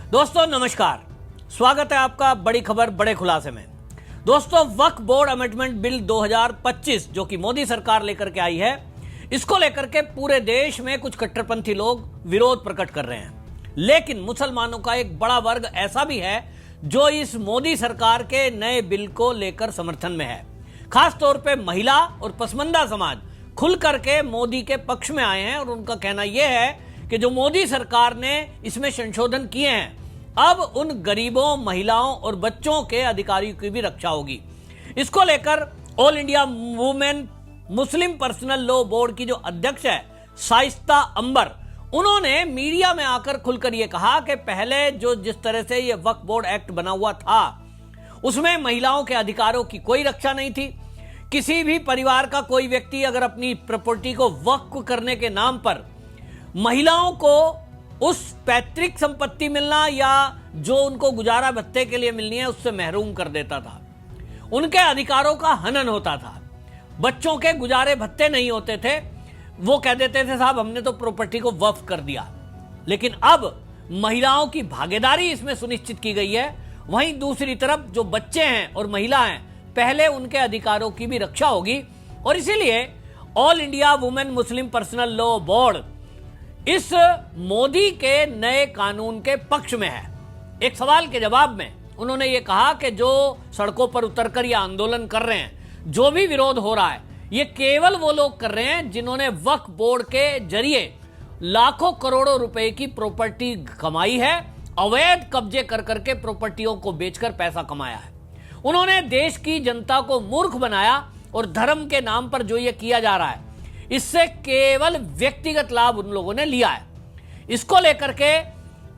दोस्तों नमस्कार, स्वागत है आपका बड़ी खबर बड़े खुलासे में। दोस्तों, वक्फ बोर्ड अमेंडमेंट बिल 2025 जो कि मोदी सरकार लेकर के आई है, इसको लेकर के पूरे देश में कुछ कट्टरपंथी लोग विरोध प्रकट कर रहे हैं। लेकिन मुसलमानों का एक बड़ा वर्ग ऐसा भी है जो इस मोदी सरकार के नए बिल को लेकर समर्थन में है। खास तौर पे महिला और पसमंदा समाज खुल करके मोदी के पक्ष में आए हैं और उनका कहना यह है कि जो मोदी सरकार ने इसमें संशोधन किए हैं, अब उन गरीबों, महिलाओं और बच्चों के अधिकारों की भी रक्षा होगी। इसको लेकर ऑल इंडिया वुमेन मुस्लिम पर्सनल लॉ बोर्ड की जो अध्यक्ष है शाइस्ता अंबर, उन्होंने मीडिया में आकर खुलकर यह कहा कि पहले जो जिस तरह से यह वक्फ बोर्ड एक्ट बना हुआ था उसमें महिलाओं के अधिकारों की कोई रक्षा नहीं थी। किसी भी परिवार का कोई व्यक्ति अगर अपनी प्रॉपर्टी को वक्फ करने के नाम पर महिलाओं को उस पैतृक संपत्ति मिलना या जो उनको गुजारा भत्ते के लिए मिलनी है उससे महरूम कर देता था। उनके अधिकारों का हनन होता था। बच्चों के गुजारे भत्ते नहीं होते थे। वो कह देते थे साहब हमने तो प्रॉपर्टी को वक्फ कर दिया। लेकिन अब महिलाओं की भागीदारी इसमें सुनिश्चित की गई है। वहीं दूसरी तरफ जो बच्चे हैं और महिला हैं, पहले उनके अधिकारों की भी रक्षा होगी। और इसीलिए ऑल इंडिया वुमेन मुस्लिम पर्सनल लॉ बोर्ड इस मोदी के नए कानून के पक्ष में है। एक सवाल के जवाब में उन्होंने ये कहा कि जो सड़कों पर उतरकर ये आंदोलन कर रहे हैं, जो भी विरोध हो रहा है, ये केवल वो लोग कर रहे हैं जिन्होंने वक्फ बोर्ड के जरिए लाखों करोड़ों रुपए की प्रॉपर्टी कमाई है, अवैध कब्जे कर करके प्रॉपर्टियों को बेचकर पैसा कमाया है। उन्होंने देश की जनता को मूर्ख बनाया और धर्म के नाम पर जो ये किया जा रहा है, इससे केवल व्यक्तिगत लाभ उन लोगों ने लिया है। इसको लेकर के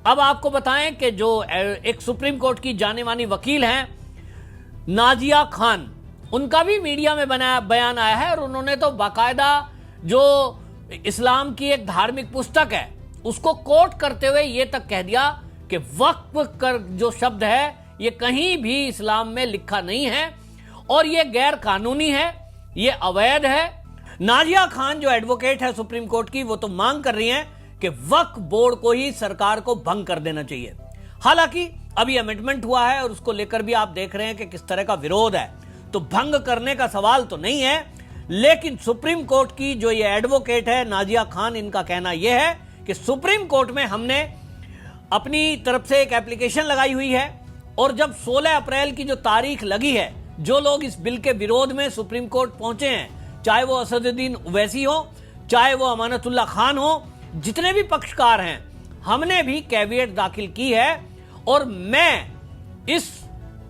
अब आपको बताएं कि जो एक सुप्रीम कोर्ट की जानी मानी वकील हैं नाजिया खान, उनका भी मीडिया में बयान आया है और उन्होंने तो बाकायदा जो इस्लाम की एक धार्मिक पुस्तक है उसको कोट करते हुए ये तक कह दिया कि वक्फ कर जो शब्द है ये कहीं भी इस्लाम में लिखा नहीं है और ये गैर कानूनी है, ये अवैध है। नाजिया खान जो एडवोकेट है सुप्रीम कोर्ट की, वो तो मांग कर रही हैं कि वक्फ बोर्ड को ही सरकार को भंग कर देना चाहिए। हालांकि अभी अमेंडमेंट हुआ है और उसको लेकर भी आप देख रहे हैं कि किस तरह का विरोध है, तो भंग करने का सवाल तो नहीं है। लेकिन सुप्रीम कोर्ट की जो ये एडवोकेट है नाजिया खान, इनका कहना यह है कि सुप्रीम कोर्ट में हमने अपनी तरफ से एक एप्लीकेशन लगाई हुई है और जब 16 अप्रैल की जो तारीख लगी है, जो लोग इस बिल के विरोध में सुप्रीम कोर्ट पहुंचे हैं, चाहे वो असदुद्दीन ओवैसी हो, चाहे वो अमानतुल्लाह खान हो, जितने भी पक्षकार हैं, हमने भी कैविएट दाखिल की है और मैं इस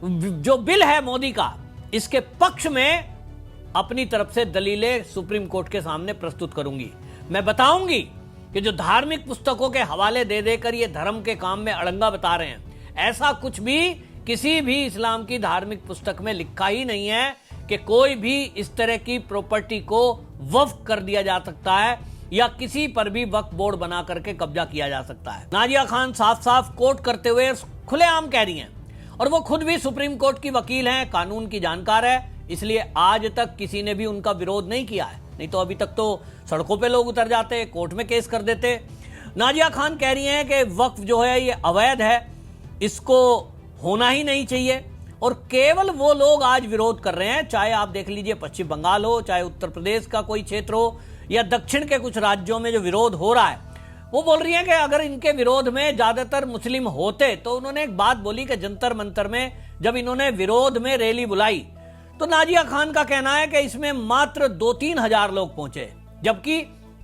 जो बिल है मोदी का, इसके पक्ष में अपनी तरफ से दलीलें सुप्रीम कोर्ट के सामने प्रस्तुत करूंगी। मैं बताऊंगी कि जो धार्मिक पुस्तकों के हवाले दे देकर ये धर्म के काम में अड़ंगा बता रहे हैं, ऐसा कुछ भी किसी भी इस्लाम की धार्मिक पुस्तक में लिखा ही नहीं है कि कोई भी इस तरह की प्रॉपर्टी को वक्फ कर दिया जा सकता है या किसी पर भी वक्फ बोर्ड बना करके कब्जा किया जा सकता है। नाजिया खान साफ साफ कोट करते हुए खुलेआम कह रही हैं और वो खुद भी सुप्रीम कोर्ट की वकील हैं, कानून की जानकार है, इसलिए आज तक किसी ने भी उनका विरोध नहीं किया है। नहीं तो अभी तक तो सड़कों पे लोग उतर जाते, कोर्ट में केस कर देते। नाजिया खान कह रही हैं कि वक्फ जो है ये अवैध है, इसको होना ही नहीं चाहिए और केवल वो लोग आज विरोध कर रहे हैं, चाहे आप देख लीजिए पश्चिम बंगाल हो, चाहे उत्तर प्रदेश का कोई क्षेत्र हो या दक्षिण के कुछ राज्यों में जो विरोध हो रहा है, वो बोल रही हैं कि अगर इनके विरोध में ज्यादातर मुस्लिम होते, तो उन्होंने एक बात बोली कि जंतर मंतर में जब इन्होंने विरोध में रैली बुलाई तो नाजिया खान का कहना है कि इसमें मात्र 2-3 हजार लोग पहुंचे, जबकि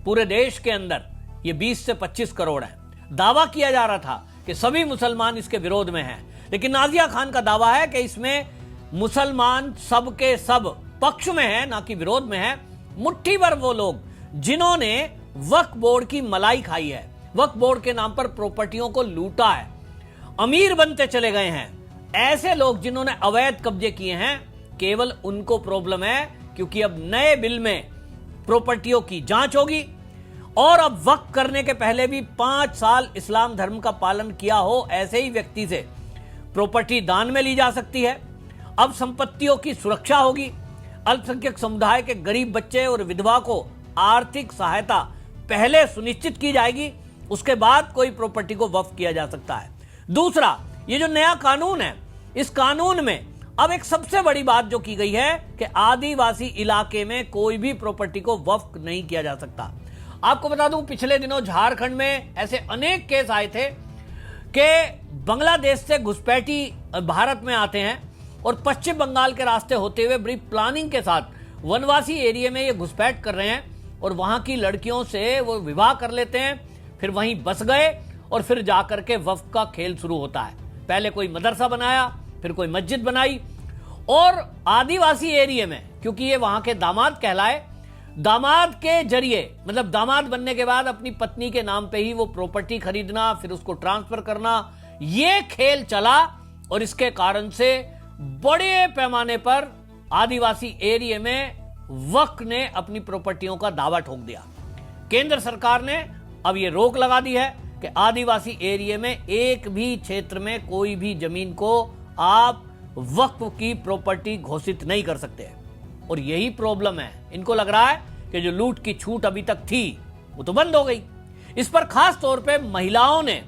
पूरे देश के अंदर ये 20 से 25 करोड़ है। दावा किया जा रहा था कि सभी मुसलमान इसके विरोध में हैं, लेकिन नाजिया खान का दावा है कि इसमें मुसलमान सब के सब पक्ष में है, ना कि विरोध में है। मुट्ठी भर वो लोग जिन्होंने वक्फ बोर्ड की मलाई खाई है, वक्फ बोर्ड के नाम पर प्रॉपर्टियों को लूटा है, अमीर बनते चले गए हैं, ऐसे लोग जिन्होंने अवैध कब्जे किए हैं, केवल उनको प्रॉब्लम है क्योंकि अब नए बिल में प्रॉपर्टियों की जांच होगी और अब वक्फ करने के पहले भी 5 साल इस्लाम धर्म का पालन किया हो ऐसे ही व्यक्ति से प्रॉपर्टी दान में ली जा सकती है। अब संपत्तियों की सुरक्षा होगी। अल्पसंख्यक समुदाय के गरीब बच्चे और विधवा को आर्थिक सहायता पहले सुनिश्चित की जाएगी, उसके बाद कोई प्रॉपर्टी को वक्फ किया जा सकता है। दूसरा, ये जो नया कानून है, इस कानून में अब एक सबसे बड़ी बात जो की गई है कि आदिवासी इलाके में कोई भी प्रॉपर्टी को वक्फ नहीं किया जा सकता। आपको बता दूं, पिछले दिनों झारखंड में ऐसे अनेक केस आए थे कि बांग्लादेश से घुसपैठी भारत में आते हैं और पश्चिम बंगाल के रास्ते होते हुए बड़ी प्लानिंग के साथ वनवासी एरिया में ये घुसपैठ कर रहे हैं और वहां की लड़कियों से वो विवाह कर लेते हैं, फिर वहीं बस गए और फिर जाकर के वक्फ का खेल शुरू होता है। पहले कोई मदरसा बनाया, फिर कोई मस्जिद बनाई, और आदिवासी एरिया में क्योंकि ये वहां के दामाद कहलाए, दामाद के जरिए मतलब दामाद बनने के बाद अपनी पत्नी के नाम पे ही वो प्रॉपर्टी खरीदना, फिर उसको ट्रांसफर करना, ये खेल चला और इसके कारण से बड़े पैमाने पर आदिवासी एरिया में वक्फ ने अपनी प्रॉपर्टियों का दावा ठोक दिया। केंद्र सरकार ने अब ये रोक लगा दी है कि आदिवासी एरिया में एक भी क्षेत्र में कोई भी जमीन को आप वक्फ की प्रॉपर्टी घोषित नहीं कर सकते। और यही प्रॉब्लम है, इनको लग रहा है कि जो लूट की छूट अभी तक थी वो तो बंद हो गई। इस पर खास तौर पे महिलाओं ने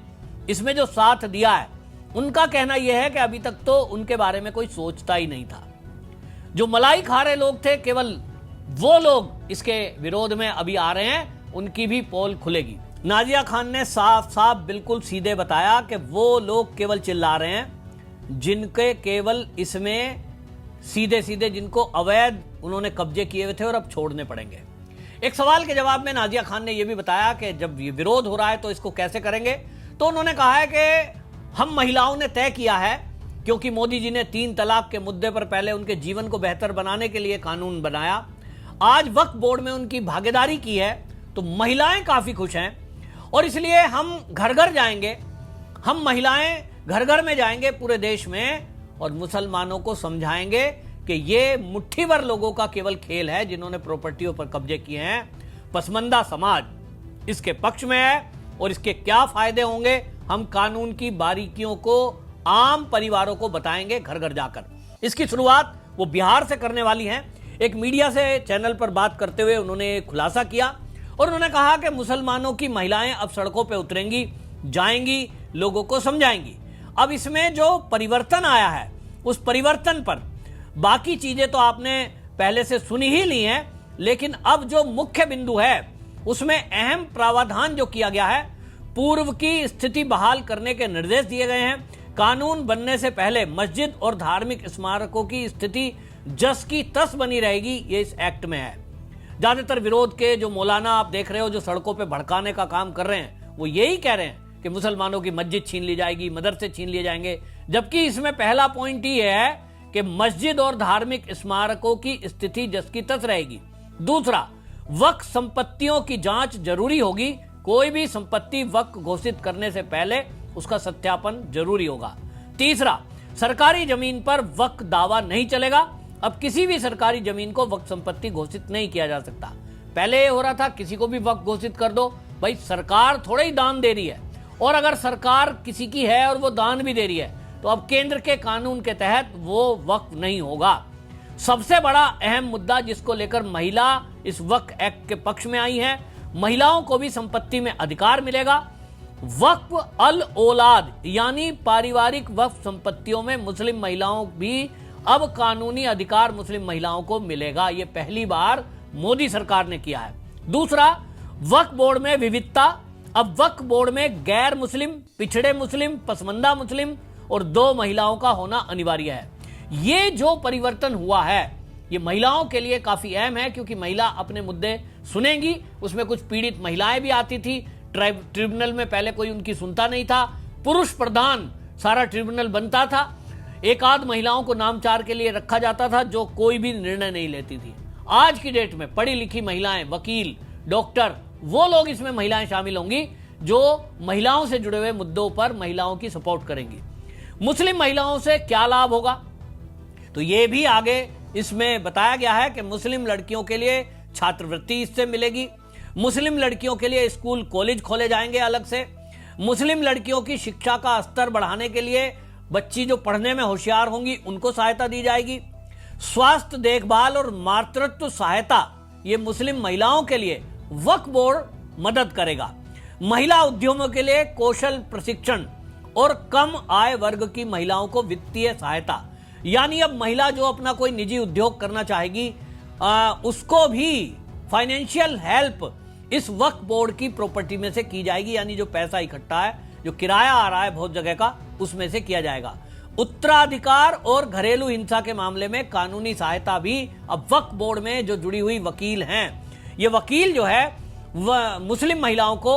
इसमें जो साथ दिया है, उनका कहना यह है कि अभी तक तो उनके बारे में कोई सोचता ही नहीं था। जो मलाई खा रहे लोग थे, केवल वो लोग इसके विरोध में अभी आ रहे हैं, उनकी भी पोल खुलेगी। नाजिया खान ने साफ साफ बिल्कुल सीधे बताया कि वो लोग केवल चिल्ला रहे हैं जिनके केवल इसमें सीधे सीधे जिनको अवैध उन्होंने कब्जे किए हुए थे और अब छोड़ने पड़ेंगे। एक सवाल के जवाब में नाजिया खान ने यह भी बताया कि जब ये विरोध हो रहा है तो इसको कैसे करेंगे, तो उन्होंने कहा है कि हम महिलाओं ने तय किया है, क्योंकि मोदी जी ने 3 तलाक के मुद्दे पर पहले उनके जीवन को बेहतर बनाने के लिए कानून बनाया, आज वक्फ बोर्ड में उनकी भागीदारी की है, तो महिलाएं काफी खुश हैं और इसलिए हम घर घर जाएंगे, हम महिलाएं घर घर में जाएंगे पूरे देश में और मुसलमानों को समझाएंगे कि ये मुट्ठी भर लोगों का केवल खेल है जिन्होंने प्रॉपर्टियों पर कब्जे किए हैं। पसमंदा समाज इसके पक्ष में है और इसके क्या फायदे होंगे, हम कानून की बारीकियों को आम परिवारों को बताएंगे घर घर जाकर। इसकी शुरुआत वो बिहार से करने वाली हैं। एक मीडिया से चैनल पर बात करते हुए उन्होंने खुलासा किया और उन्होंने कहा कि मुसलमानों की महिलाएं अब सड़कों पर उतरेंगी, जाएंगी, लोगों को समझाएंगी। अब इसमें जो परिवर्तन आया है उस परिवर्तन पर बाकी चीजें तो आपने पहले से सुनी ही ली हैं, लेकिन अब जो मुख्य बिंदु है उसमें अहम प्रावधान जो किया गया है, पूर्व की स्थिति बहाल करने के निर्देश दिए गए हैं। कानून बनने से पहले मस्जिद और धार्मिक स्मारकों की स्थिति जस की तस बनी रहेगी, ये इस एक्ट में है। ज्यादातर विरोध के जो मौलाना आप देख रहे हो जो सड़कों पे भड़काने का काम कर रहे हैं, वो यही कह रहे हैं कि मुसलमानों की मस्जिद छीन ली जाएगी, मदरसे छीन लिए जाएंगे, जबकि इसमें पहला पॉइंट ये है कि मस्जिद और धार्मिक स्मारकों की स्थिति जस की तस रहेगी। दूसरा, वक्फ संपत्तियों की जांच जरूरी होगी, कोई भी संपत्ति वक्फ घोषित करने से पहले उसका सत्यापन जरूरी होगा। तीसरा, सरकारी जमीन पर वक्फ दावा नहीं चलेगा, अब किसी भी सरकारी जमीन को वक्फ संपत्ति घोषित नहीं किया जा सकता। पहले ये हो रहा था किसी को भी वक्फ घोषित कर दो, भाई सरकार थोड़ा ही दान दे रही है, और अगर सरकार किसी की है और वो दान भी दे रही है तो अब केंद्र के कानून के तहत वो वक्फ नहीं होगा। सबसे बड़ा अहम मुद्दा जिसको लेकर महिला इस वक्फ एक्ट के पक्ष में आई है, महिलाओं को भी संपत्ति में अधिकार मिलेगा। वक्फ अल औलाद यानी पारिवारिक वक्फ संपत्तियों में मुस्लिम महिलाओं भी अब कानूनी अधिकार मुस्लिम महिलाओं को मिलेगा, ये पहली बार मोदी सरकार ने किया है। दूसरा, वक्फ बोर्ड में विविधता, अब वक्फ बोर्ड में गैर मुस्लिम, पिछड़े मुस्लिम, पसमंदा मुस्लिम और 2 महिलाओं का होना अनिवार्य है। ये जो परिवर्तन हुआ है ये महिलाओं के लिए काफी अहम है, क्योंकि महिला अपने मुद्दे सुनेंगी। उसमें कुछ पीड़ित महिलाएं भी आती थी, ट्रिब्यूनल में पहले कोई उनकी सुनता नहीं था, पुरुष प्रधान सारा ट्रिब्यूनल बनता था, एक आध महिलाओं को नामचार के लिए रखा जाता था जो कोई भी निर्णय नहीं लेती थी। आज की डेट में पढ़ी लिखी महिलाएं, वकील, डॉक्टर, वो लोग इसमें महिलाएं शामिल होंगी जो महिलाओं से जुड़े हुए मुद्दों पर महिलाओं की सपोर्ट करेंगी। मुस्लिम महिलाओं से क्या लाभ होगा, तो ये भी आगे इसमें बताया गया है कि मुस्लिम लड़कियों के लिए छात्रवृत्ति इससे मिलेगी, मुस्लिम लड़कियों के लिए स्कूल कॉलेज खोले जाएंगे अलग से, मुस्लिम लड़कियों की शिक्षा का स्तर बढ़ाने के लिए बच्ची जो पढ़ने में होशियार होंगी उनको सहायता दी जाएगी, स्वास्थ्य देखभाल और मातृत्व सहायता ये मुस्लिम महिलाओं के लिए वक्फ बोर्ड मदद करेगा, महिला उद्यमों के लिए कौशल प्रशिक्षण और कम आय वर्ग की महिलाओं को वित्तीय सहायता, यानी अब महिला जो अपना कोई निजी उद्योग करना चाहेगी उसको भी फाइनेंशियल हेल्प इस वक्फ बोर्ड की प्रॉपर्टी में से की जाएगी, यानी जो पैसा इकट्ठा है, जो किराया आ रहा है बहुत जगह का, उसमें से किया जाएगा। उत्तराधिकार और घरेलू हिंसा के मामले में कानूनी सहायता भी अब वक्फ बोर्ड में जो जुड़ी हुई वकील हैं, ये वकील जो है वह मुस्लिम महिलाओं को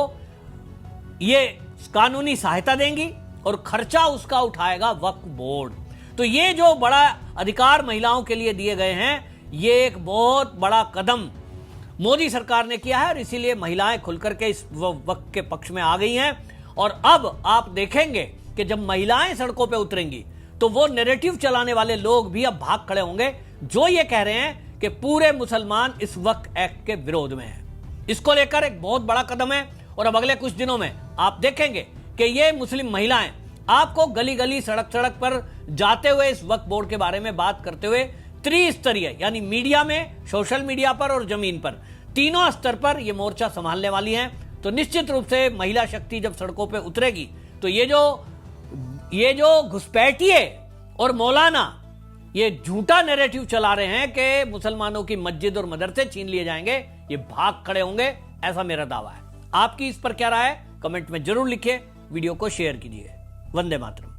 ये कानूनी सहायता देंगी और खर्चा उसका उठाएगा वक्फ बोर्ड। तो ये जो बड़ा अधिकार महिलाओं के लिए दिए गए हैं, ये एक बहुत बड़ा कदम मोदी सरकार ने किया है और इसीलिए महिलाएं खुलकर के इस वक्त के पक्ष में आ गई हैं। और अब आप देखेंगे कि जब महिलाएं सड़कों पे उतरेंगी तो वो नैरेटिव चलाने वाले लोग भी अब भाग खड़े होंगे जो ये कह रहे हैं कि पूरे मुसलमान इस वक्फ एक्ट के विरोध में हैं। इसको लेकर एक बहुत बड़ा कदम है और अब अगले कुछ दिनों में आप देखेंगे कि ये मुस्लिम महिलाएं आपको गली गली सड़क सड़क पर जाते हुए इस वक्फ बोर्ड के बारे में बात करते हुए त्रिस्तरीय, यानी मीडिया में, सोशल मीडिया पर और जमीन पर, तीनों स्तर पर यह मोर्चा संभालने वाली हैं। तो निश्चित रूप से महिला शक्ति जब सड़कों पे उतरेगी तो ये जो घुसपैठिए और मौलाना ये झूठा नैरेटिव चला रहे हैं कि मुसलमानों की मस्जिद और मदरसे छीन लिए जाएंगे, ये भाग खड़े होंगे, ऐसा मेरा दावा है। आपकी इस पर क्या राय है कमेंट में जरूर लिखिए, वीडियो को शेयर कीजिए। वंदे मातरम।